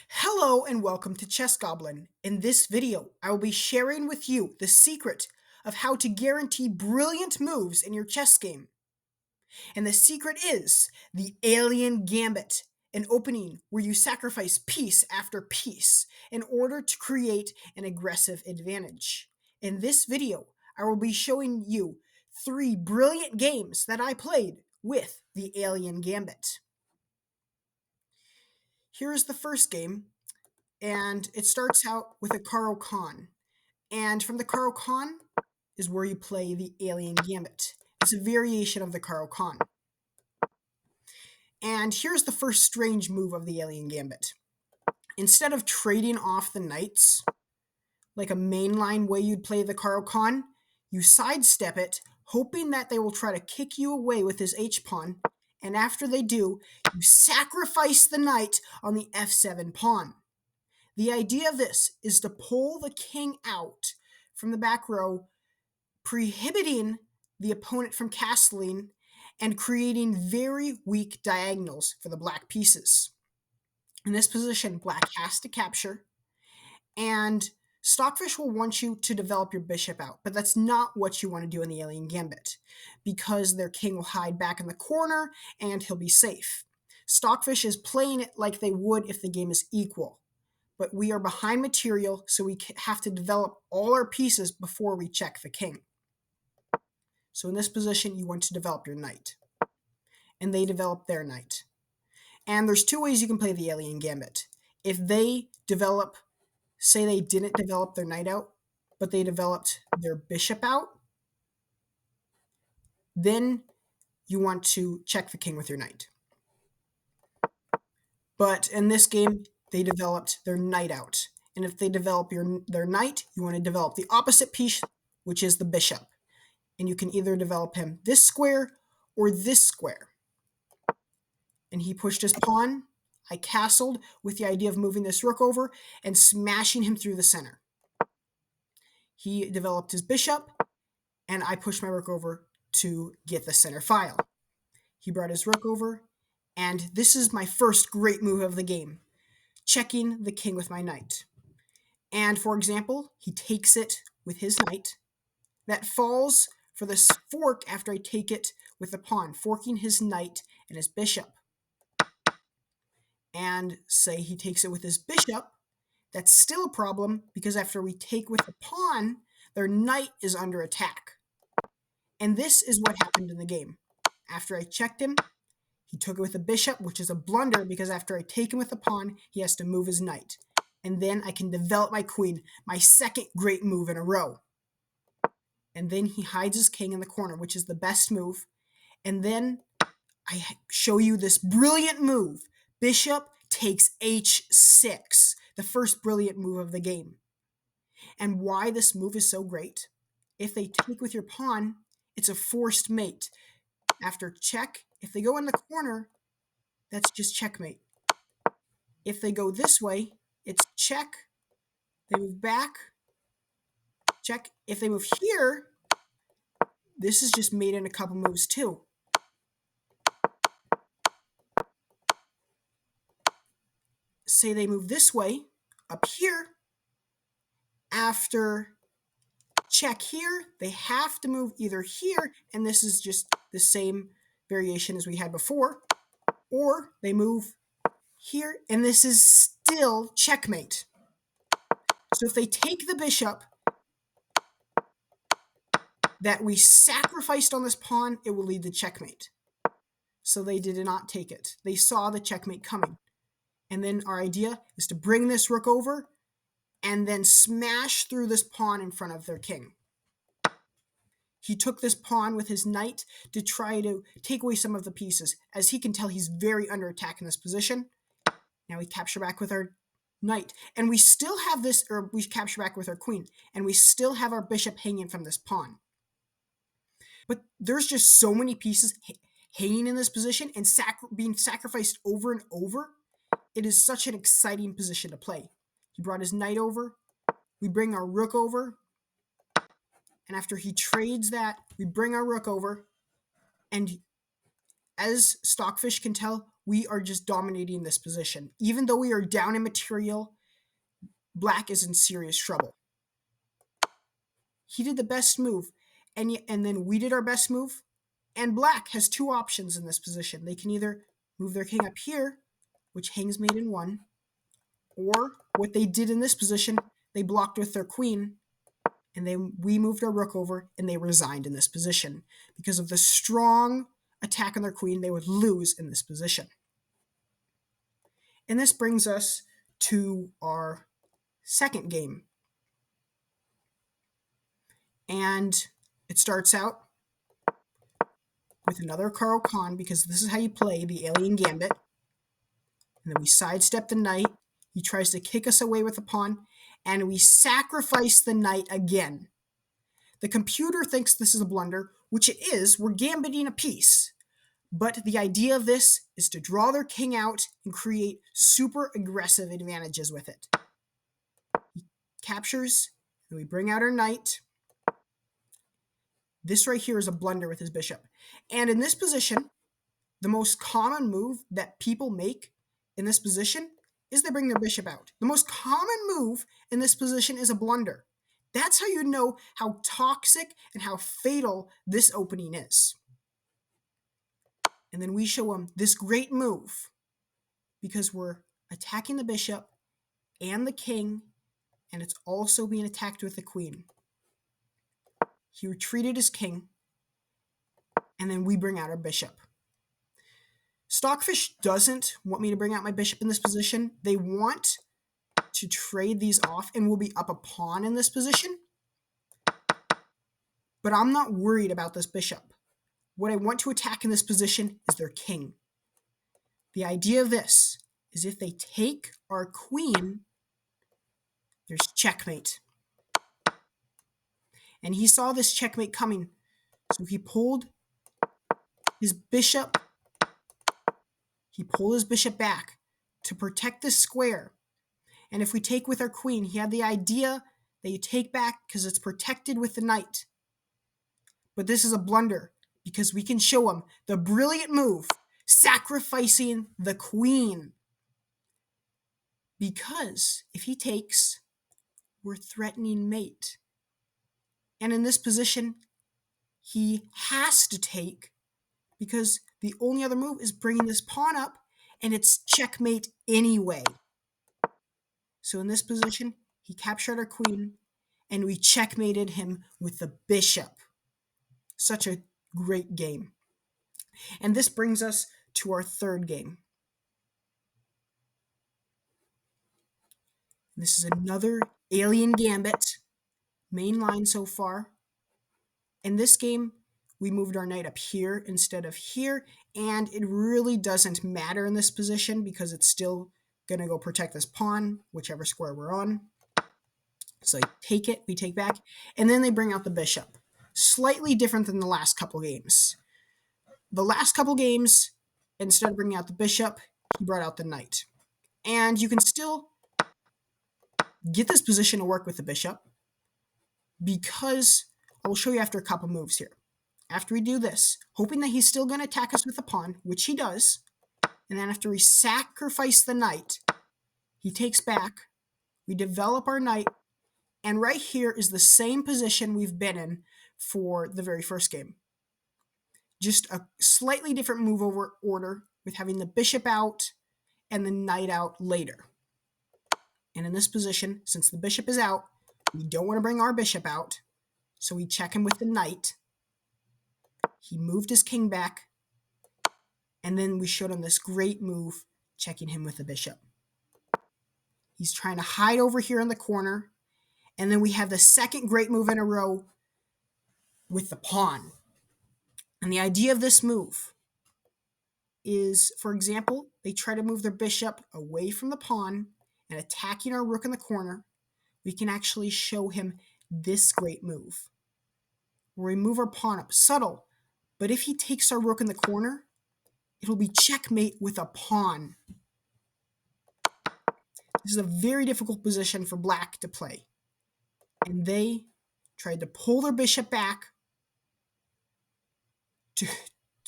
Hello and welcome to Chess Goblin. In this video, I will be sharing with you the secret of how to guarantee brilliant moves in your chess game. And the secret is the Alien Gambit, an opening where you sacrifice piece after piece in order to create an aggressive advantage. In this video, I will be showing you 3 brilliant games that I played with the Alien Gambit. Here is the first game, and it starts out with a Caro-Kann. And from the Caro-Kann is where you play the Alien Gambit. It's a variation of the Caro-Kann. And here's the first strange move of the Alien Gambit. Instead of trading off the knights, like a mainline way you'd play the Caro-Kann, you sidestep it, hoping that they will try to kick you away with his H-pawn, and after they do, you sacrifice the knight on the F7 pawn. The idea of this is to pull the king out from the back row, prohibiting the opponent from castling and creating very weak diagonals for the black pieces. In this position, black has to capture, and Stockfish will want you to develop your bishop out, but that's not what you want to do in the Alien Gambit, because their king will hide back in the corner and he'll be safe. Stockfish is playing it like they would if the game is equal, but we are behind material, so we have to develop all our pieces before we check the king. So in this position, you want to develop your knight, and they develop their knight. And there's 2 ways you can play the Alien Gambit. If they develop, say they didn't develop their knight out, but they developed their bishop out, then you want to check the king with your knight. But in this game, they developed their knight out. And if they develop their knight, you want to develop the opposite piece, which is the bishop. And you can either develop him this square or this square. And he pushed his pawn. I castled with the idea of moving this rook over and smashing him through the center. He developed his bishop, and I pushed my rook over to get the center file. He brought his rook over, and this is my first great move of the game, checking the king with my knight. And for example, he takes it with his knight. That falls for this fork after I take it with the pawn, forking his knight and his bishop. And say he takes it with his bishop, that's still a problem because after we take with the pawn, their knight is under attack. And this is what happened in the game. After I checked him, he took it with the bishop, which is a blunder because after I take him with the pawn, he has to move his knight. And then I can develop my queen, my second great move in a row. And then he hides his king in the corner, which is the best move. And then I show you this brilliant move. Bishop takes h6, the first brilliant move of the game. And why this move is so great, if they take with your pawn, it's a forced mate. After check, if they go in the corner, that's just checkmate. If they go this way, it's check, they move back, check. If they move here, this is just mate in a couple moves too. Say they move this way, up here, after check here, they have to move either here, and this is just the same variation as we had before, or they move here, and this is still checkmate. So if they take the bishop that we sacrificed on this pawn, it will lead to checkmate. So they did not take it. They saw the checkmate coming. And then our idea is to bring this rook over and then smash through this pawn in front of their king. He took this pawn with his knight to try to take away some of the pieces. As he can tell, he's very under attack in this position. Now we capture back with our knight. And we still have this, or we capture back with our queen. And we still have our bishop hanging from this pawn. But there's just so many pieces hanging in this position and being sacrificed over and over. It is such an exciting position to play. He brought his knight over. We bring our rook over. And after he trades that, we bring our rook over. And as Stockfish can tell, we are just dominating this position. Even though we are down in material, black is in serious trouble. He did the best move, and then we did our best move, and black has two options in this position. They can either move their king up here, which hangs mate in 1, or what they did in this position, they blocked with their queen, and we moved our rook over, and they resigned in this position. Because of the strong attack on their queen, they would lose in this position. And this brings us to our second game. And it starts out with another Caro-Kann, because this is how you play the Alien Gambit. And then we sidestep the knight. He tries to kick us away with the pawn, and we sacrifice the knight again. The computer thinks this is a blunder, which it is. We're gambiting a piece. But the idea of this is to draw their king out and create super aggressive advantages with it. He captures, and we bring out our knight. This right here is a blunder with his bishop. And in this position, the most common move that people make in this position is they bring their bishop out. The most common move in this position is a blunder. That's how you know how toxic and how fatal this opening is. And then we show him this great move because we're attacking the bishop and the king, and it's also being attacked with the queen. He retreated his king, and then we bring out our bishop. Stockfish doesn't want me to bring out my bishop in this position. They want to trade these off, and we'll be up a pawn in this position. But I'm not worried about this bishop. What I want to attack in this position is their king. The idea of this is if they take our queen, there's checkmate. And he saw this checkmate coming, so he pulled his bishop. He pulled his bishop back to protect this square. And if we take with our queen, he had the idea that you take back because it's protected with the knight. But this is a blunder because we can show him the brilliant move, sacrificing the queen. Because if he takes, we're threatening mate. And in this position, he has to take because the only other move is bringing this pawn up, and it's checkmate anyway. So in this position, he captured our queen, and we checkmated him with the bishop. Such a great game. And this brings us to our third game. This is another Alien Gambit, main line so far. In this game, we moved our knight up here instead of here, and it really doesn't matter in this position because it's still going to go protect this pawn, whichever square we're on. So I take it, we take back, and then they bring out the bishop. Slightly different than the last couple games. The last couple games, instead of bringing out the bishop, he brought out the knight. And you can still get this position to work with the bishop because I will show you after a couple moves here. After we do this, hoping that he's still going to attack us with the pawn, which he does, and then after we sacrifice the knight, he takes back, we develop our knight, and right here is the same position we've been in for the very first game. Just a slightly different move over order with having the bishop out and the knight out later. And in this position, since the bishop is out, we don't want to bring our bishop out, so we check him with the knight. He moved his king back, and then we showed him this great move, checking him with the bishop. He's trying to hide over here in the corner, and then we have the second great move in a row with the pawn. And the idea of this move is, for example, they try to move their bishop away from the pawn and attacking our rook in the corner. We can actually show him this great move, where we move our pawn up. Subtle, but if he takes our rook in the corner, it'll be checkmate with a pawn. This is a very difficult position for black to play. And they tried to pull their bishop back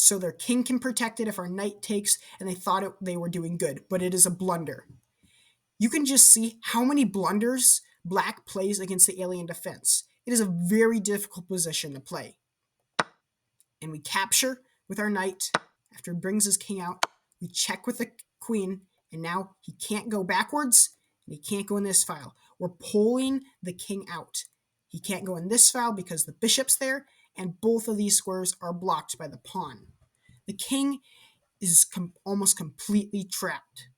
so their king can protect it if our knight takes, and they thought they were doing good, but it is a blunder. You can just see how many blunders black plays against the alien defense. It is a very difficult position to play. And we capture with our knight. After he brings his king out, we check with the queen, and now he can't go backwards, and he can't go in this file. We're pulling the king out. He can't go in this file because the bishop's there, and both of these squares are blocked by the pawn. The king is almost completely trapped.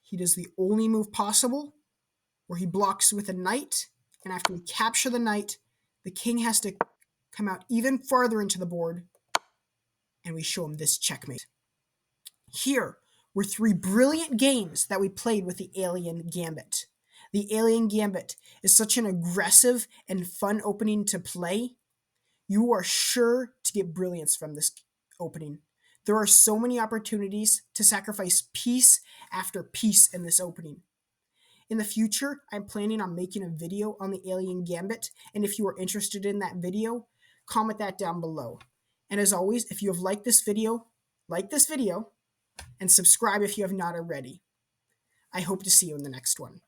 He does the only move possible, where he blocks with a knight, and after we capture the knight, the king has to come out even farther into the board, and we show him this checkmate. Here were 3 brilliant games that we played with the Alien Gambit. The Alien Gambit is such an aggressive and fun opening to play. You are sure to get brilliance from this opening. There are so many opportunities to sacrifice piece after piece in this opening. In the future, I'm planning on making a video on the Alien Gambit, and if you are interested in that video, comment that down below. And as always, if you have liked this video, like this video, and subscribe if you have not already. I hope to see you in the next one.